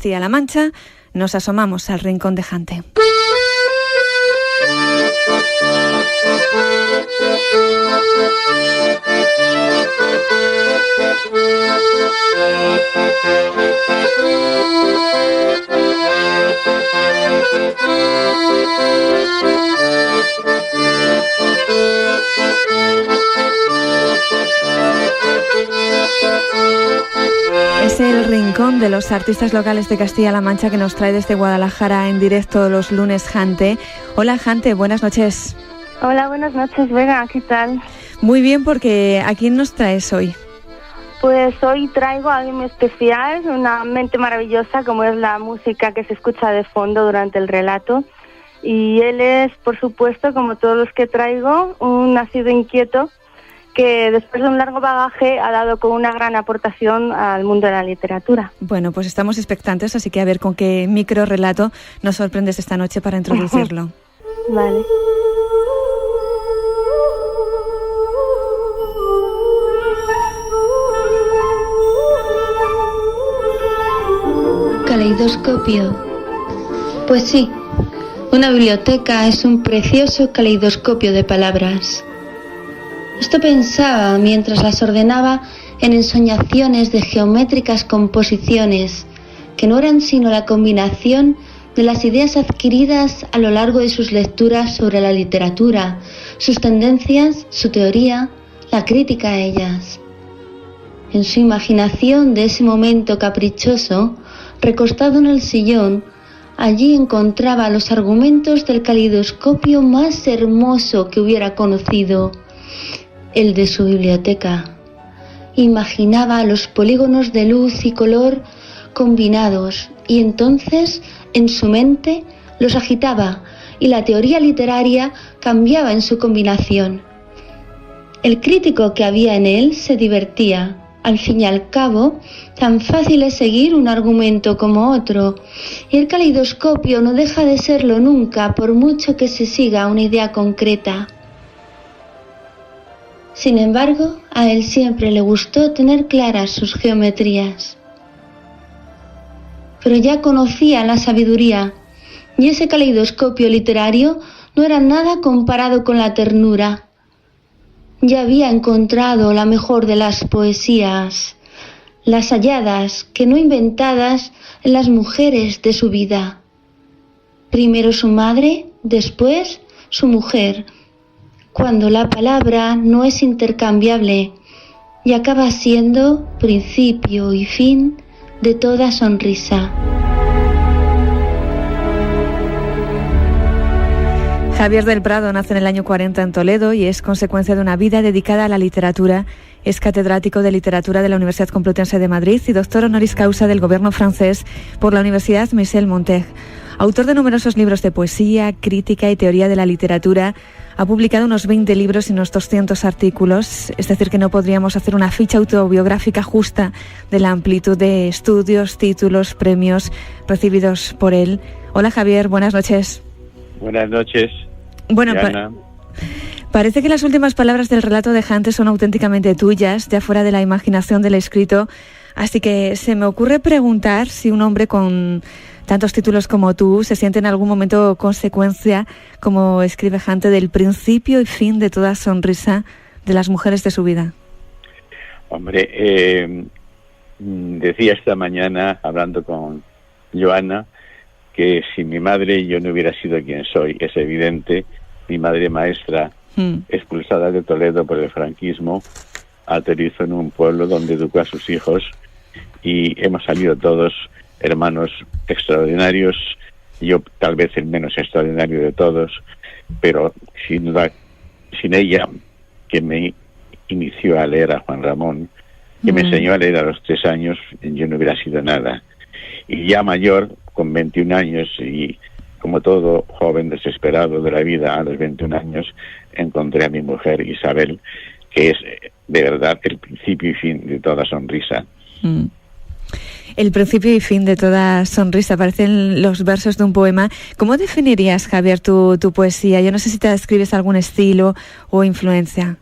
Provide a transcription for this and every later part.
Castilla-La Mancha, nos asomamos al rincón de Jante. Es el rincón de los artistas locales de Castilla-La Mancha que nos trae desde Guadalajara en directo los lunes Jante. Hola Jante, buenas noches. Hola, buenas noches, Vega, ¿qué tal? Muy bien, porque ¿a quién nos traes hoy? Pues hoy traigo a alguien muy especial, una mente maravillosa como es la música que se escucha de fondo durante el relato. Y él es, por supuesto, como todos los que traigo, un nacido inquieto que después de un largo bagaje ha dado con una gran aportación al mundo de la literatura. Bueno, pues estamos expectantes, así que a ver con qué micro relato nos sorprendes esta noche para introducirlo. Vale. Caleidoscopio. Pues sí, una biblioteca es un precioso caleidoscopio de palabras. Esto pensaba mientras las ordenaba en ensoñaciones de geométricas composiciones que no eran sino la combinación de las ideas adquiridas a lo largo de sus lecturas sobre la literatura, sus tendencias, su teoría, la crítica a ellas. En su imaginación de ese momento caprichoso, recostado en el sillón, allí encontraba los argumentos del caleidoscopio más hermoso que hubiera conocido, el de su biblioteca. Imaginaba los polígonos de luz y color combinados y entonces en su mente los agitaba y la teoría literaria cambiaba en su combinación. El crítico que había en él se divertía. Al fin y al cabo, tan fácil es seguir un argumento como otro, y el caleidoscopio no deja de serlo nunca por mucho que se siga una idea concreta. Sin embargo, a él siempre le gustó tener claras sus geometrías. Pero ya conocía la sabiduría, y ese caleidoscopio literario no era nada comparado con la ternura. Ya había encontrado la mejor de las poesías, las halladas, que no inventadas, en las mujeres de su vida. Primero su madre, después su mujer, cuando la palabra no es intercambiable y acaba siendo principio y fin de toda sonrisa. Javier del Prado nace en el año 40 en Toledo y es consecuencia de una vida dedicada a la literatura. Es catedrático de literatura de la Universidad Complutense de Madrid y doctor honoris causa del gobierno francés por la Universidad Michel Montaigne. Autor de numerosos libros de poesía, crítica y teoría de la literatura, ha publicado unos 20 libros y unos 200 artículos, es decir, que no podríamos hacer una ficha autobiográfica justa de la amplitud de estudios, títulos, premios recibidos por él. Hola Javier, buenas noches. Buenas noches. Bueno, parece que las últimas palabras del relato de Jante son auténticamente tuyas, ya fuera de la imaginación del escrito, así que se me ocurre preguntar si un hombre con tantos títulos como tú se siente en algún momento consecuencia, como escribe Jante, del principio y fin de toda sonrisa de las mujeres de su vida. Hombre, decía esta mañana, hablando con Joana, que sin mi madre yo no hubiera sido quien soy. Es evidente, mi madre maestra, expulsada de Toledo por el franquismo, aterrizó en un pueblo donde educó a sus hijos y hemos salido todos hermanos extraordinarios, yo tal vez el menos extraordinario de todos, pero sin duda, sin ella, que me inició a leer a Juan Ramón, que me enseñó a leer a los 3 años, yo no hubiera sido nada. Y ya mayor, con 21 años, y como todo joven desesperado de la vida, a los 21 años, encontré a mi mujer Isabel, que es de verdad el principio y fin de toda sonrisa. El principio y fin de toda sonrisa, parecen los versos de un poema. ¿Cómo definirías, Javier, tu poesía? Yo no sé si te escribes algún estilo o influencia.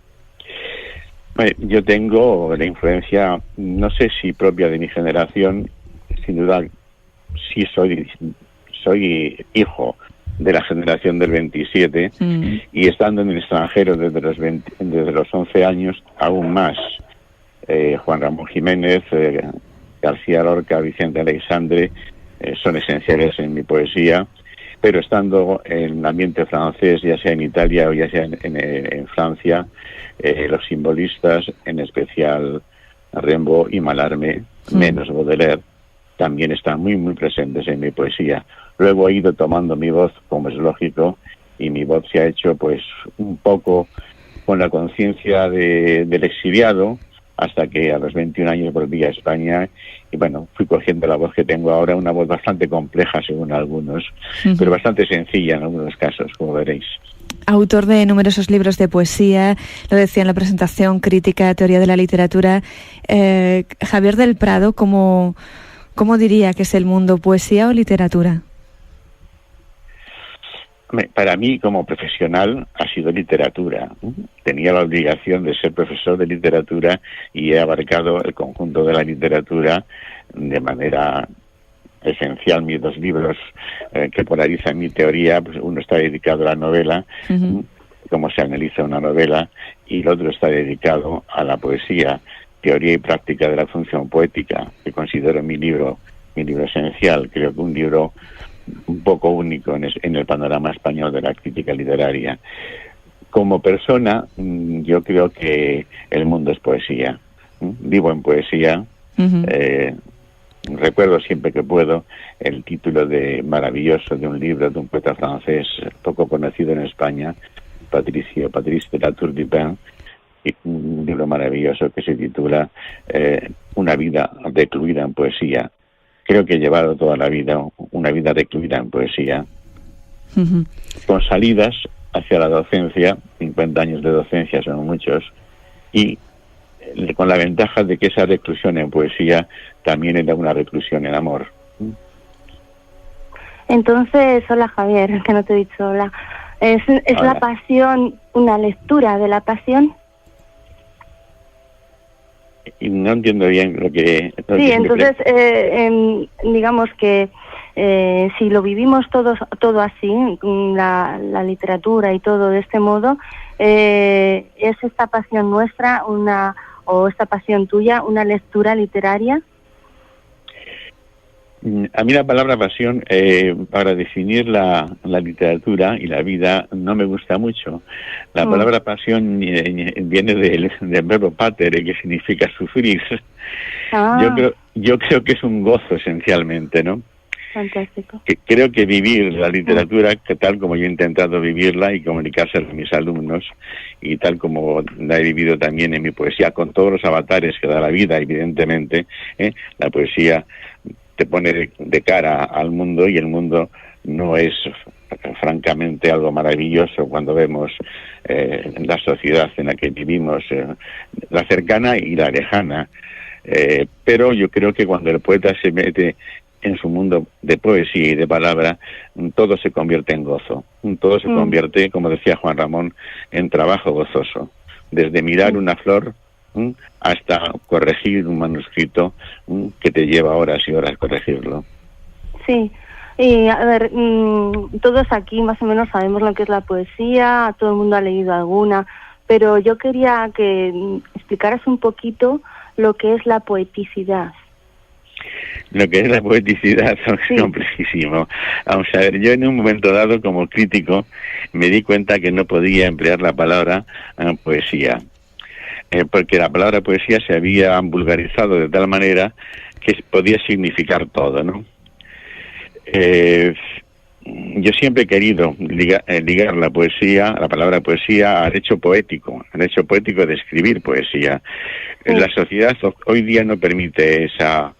Yo tengo la influencia, no sé si propia de mi generación, sin duda sí soy hijo de la generación del 27 y estando en el extranjero desde los 11 años, aún más. Juan Ramón Jiménez, García Lorca, Vicente Aleixandre son esenciales en mi poesía, pero estando en el ambiente francés, ya sea en Italia o ya sea en Francia, los simbolistas, en especial Rimbaud y Mallarmé, menos Baudelaire, también están muy, muy presentes en mi poesía. Luego he ido tomando mi voz, como es lógico, y mi voz se ha hecho pues un poco con la conciencia del exiliado, hasta que a los 21 años volví a España y bueno, fui cogiendo la voz que tengo ahora, una voz bastante compleja según algunos, pero bastante sencilla en algunos casos, como veréis. Autor de numerosos libros de poesía, lo decía en la presentación, crítica, teoría de la literatura. Javier del Prado, ¿cómo diría que es el mundo, poesía o literatura? Para mí, como profesional, ha sido literatura. Tenía la obligación de ser profesor de literatura y he abarcado el conjunto de la literatura de manera esencial. Mis dos libros que polarizan mi teoría, pues uno está dedicado a la novela, cómo se analiza una novela, y el otro está dedicado a la poesía, teoría y práctica de la función poética, que considero mi libro esencial. Creo que un libro un poco único en el panorama español de la crítica literaria. Como persona, yo creo que el mundo es poesía. Vivo en poesía. Recuerdo siempre que puedo el título maravilloso de un libro de un poeta francés poco conocido en España, Patrice de la Tour du Pin, un libro maravilloso que se titula Una vida recluida en poesía. Creo que he llevado toda la vida una vida recluida en poesía, con salidas hacia la docencia, 50 años de docencia son muchos, y con la ventaja de que esa reclusión en poesía también era una reclusión en amor. Entonces, hola Javier, que no te he dicho hola. ¿Es la pasión una lectura de la pasión? Y no entiendo bien lo que... Sí, entonces, digamos que si lo vivimos todo así, la literatura y todo de este modo, ¿es esta pasión nuestra o esta pasión tuya una lectura literaria? A mí la palabra pasión, para definir la literatura y la vida, no me gusta mucho. La palabra pasión viene del verbo patere, que significa sufrir. Yo creo que es un gozo esencialmente, ¿no? Fantástico. Creo que vivir la literatura, que tal como yo he intentado vivirla y comunicársela a mis alumnos, y tal como la he vivido también en mi poesía, con todos los avatares que da la vida, evidentemente, la poesía te pone de cara al mundo, y el mundo no es francamente algo maravilloso cuando vemos la sociedad en la que vivimos, la cercana y la lejana, pero yo creo que cuando el poeta se mete en su mundo de poesía y de palabra, todo se convierte en gozo, todo se convierte, como decía Juan Ramón, en trabajo gozoso, desde mirar una flor hasta corregir un manuscrito que te lleva horas y horas corregirlo. Sí, y a ver, todos aquí más o menos sabemos lo que es la poesía, todo el mundo ha leído alguna, pero yo quería que explicaras un poquito lo que es la poeticidad. Lo que es la poeticidad es complejísimo. Vamos a ver, yo en un momento dado como crítico me di cuenta que no podía emplear la palabra poesía. Porque la palabra poesía se había vulgarizado de tal manera que podía significar todo, ¿no? Yo siempre he querido ligar la poesía, la palabra poesía, al hecho poético de escribir poesía. La sociedad hoy día no permite esa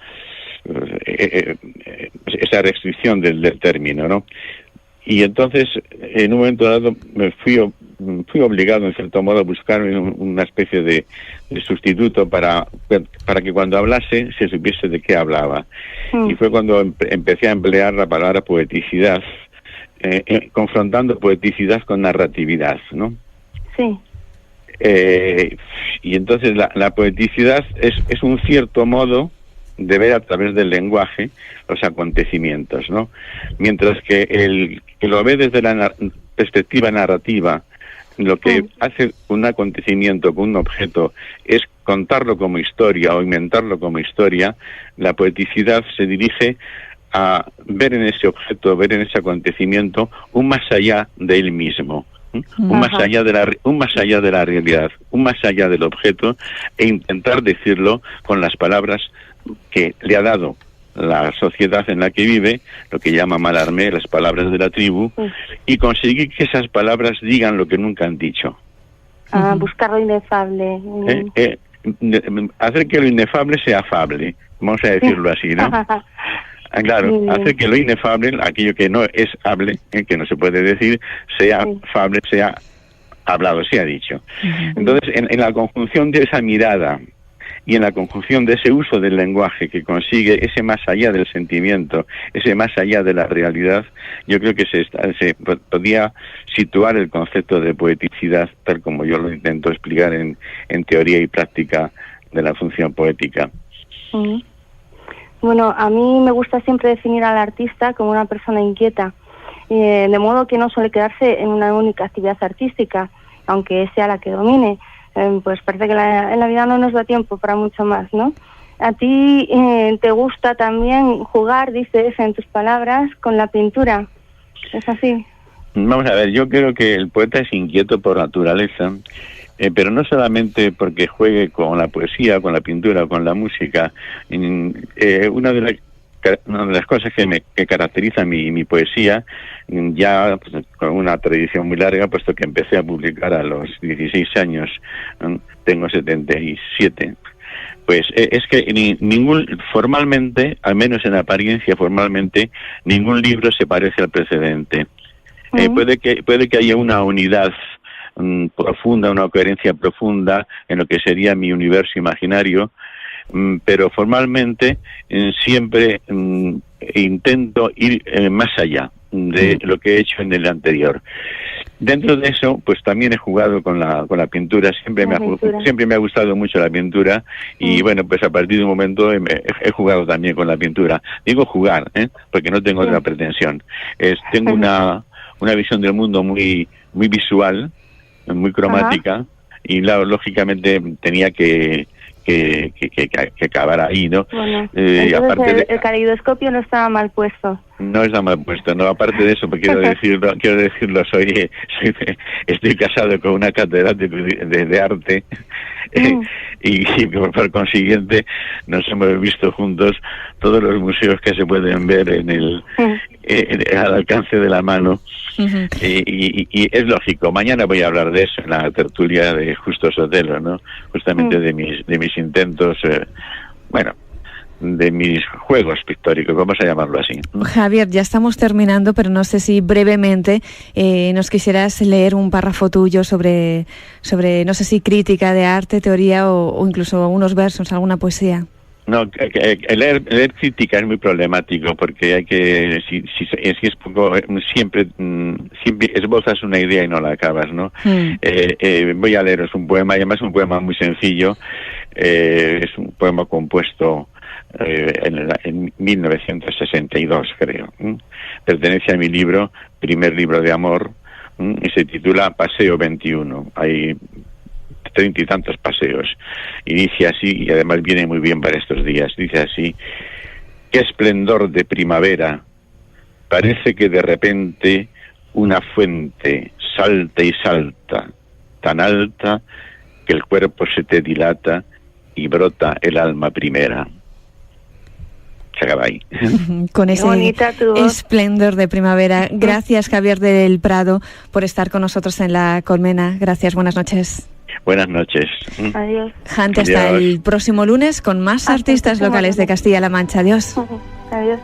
restricción del término, ¿no? Y entonces, en un momento dado, me fui obligado, en cierto modo, a buscar una especie de sustituto para que cuando hablase se supiese de qué hablaba. Y fue cuando empecé a emplear la palabra poeticidad, confrontando poeticidad con narratividad, ¿no? Sí. Y entonces la poeticidad es un cierto modo de ver a través del lenguaje los acontecimientos, ¿no? Mientras que el que lo ve desde la perspectiva narrativa, lo que hace un acontecimiento con un objeto es contarlo como historia o inventarlo como historia, la poeticidad se dirige a ver en ese objeto, ver en ese acontecimiento un más allá de él mismo, un más allá de la realidad, un más allá del objeto, e intentar decirlo con las palabras que le ha dado la sociedad en la que vive, lo que llama Mallarmé, las palabras de la tribu, y conseguir que esas palabras digan lo que nunca han dicho. Buscar lo inefable. Hacer que lo inefable sea afable, vamos a decirlo así, ¿no? Claro, hacer que lo inefable, aquello que no es hable, que no se puede decir, sea afable, sea hablado, sea dicho. Entonces, en la conjunción de esa mirada y en la conjunción de ese uso del lenguaje que consigue ese más allá del sentimiento, ese más allá de la realidad, yo creo que se podía situar el concepto de poeticidad tal como yo lo intento explicar en teoría y práctica de la función poética. Bueno, a mí me gusta siempre definir al artista como una persona inquieta, de modo que no suele quedarse en una única actividad artística, aunque sea la que domine. Pues parece que en la vida no nos da tiempo para mucho más, ¿no? A ti te gusta también jugar, dices en tus palabras, con la pintura. ¿Es así? Vamos a ver, yo creo que el poeta es inquieto por naturaleza, pero no solamente porque juegue con la poesía, con la pintura, con la música. Una de las cosas que caracteriza mi poesía, ya pues, con una tradición muy larga, puesto que empecé a publicar a los 16 años, tengo 77, pues es que formalmente, al menos en apariencia formalmente, ningún libro se parece al precedente. Puede que haya una unidad profunda, una coherencia profunda en lo que sería mi universo imaginario, pero formalmente siempre intento ir más allá de lo que he hecho en el anterior. Dentro de eso, pues también he jugado con la pintura. Siempre me ha gustado mucho la pintura y bueno, pues a partir de un momento he jugado también con la pintura. Digo jugar, porque no tengo otra pretensión. Tengo una visión del mundo muy visual, muy cromática, y lógicamente tenía que acabar ahí, ¿no? Bueno, entonces el caleidoscopio no estaba mal puesto. No está mal puesto, no. Aparte de eso, pues quiero decirlo, estoy casado con una catedrática de arte y por consiguiente nos hemos visto juntos todos los museos que se pueden ver al alcance de la mano. Y es lógico, mañana voy a hablar de eso en la tertulia de Justo Sotelo, ¿no? Justamente de mis intentos, de mis juegos pictóricos, vamos a llamarlo así. Javier, ya estamos terminando, pero no sé si brevemente nos quisieras leer un párrafo tuyo sobre no sé si crítica de arte, teoría o incluso unos versos, alguna poesía. No, leer crítica es muy problemático porque hay que, si es poco, siempre esbozas una idea y no la acabas, ¿no? Voy a leeros un poema, y además es un poema muy sencillo, es un poema compuesto en 1962, creo. Pertenece a mi libro, primer libro de amor, y se titula Paseo 21. Hay 30 y tantos paseos, y dice así, y además viene muy bien para estos días, dice así: qué esplendor de primavera, parece que de repente una fuente salta y salta, tan alta que el cuerpo se te dilata y brota el alma primera. Se acaba ahí. Con ese esplendor de primavera. Gracias, Javier del Prado, por estar con nosotros en La Colmena. Gracias, buenas noches. Buenas noches. Adiós. Jante, hasta el próximo lunes con más artistas locales de Castilla-La Mancha. Adiós. Adiós.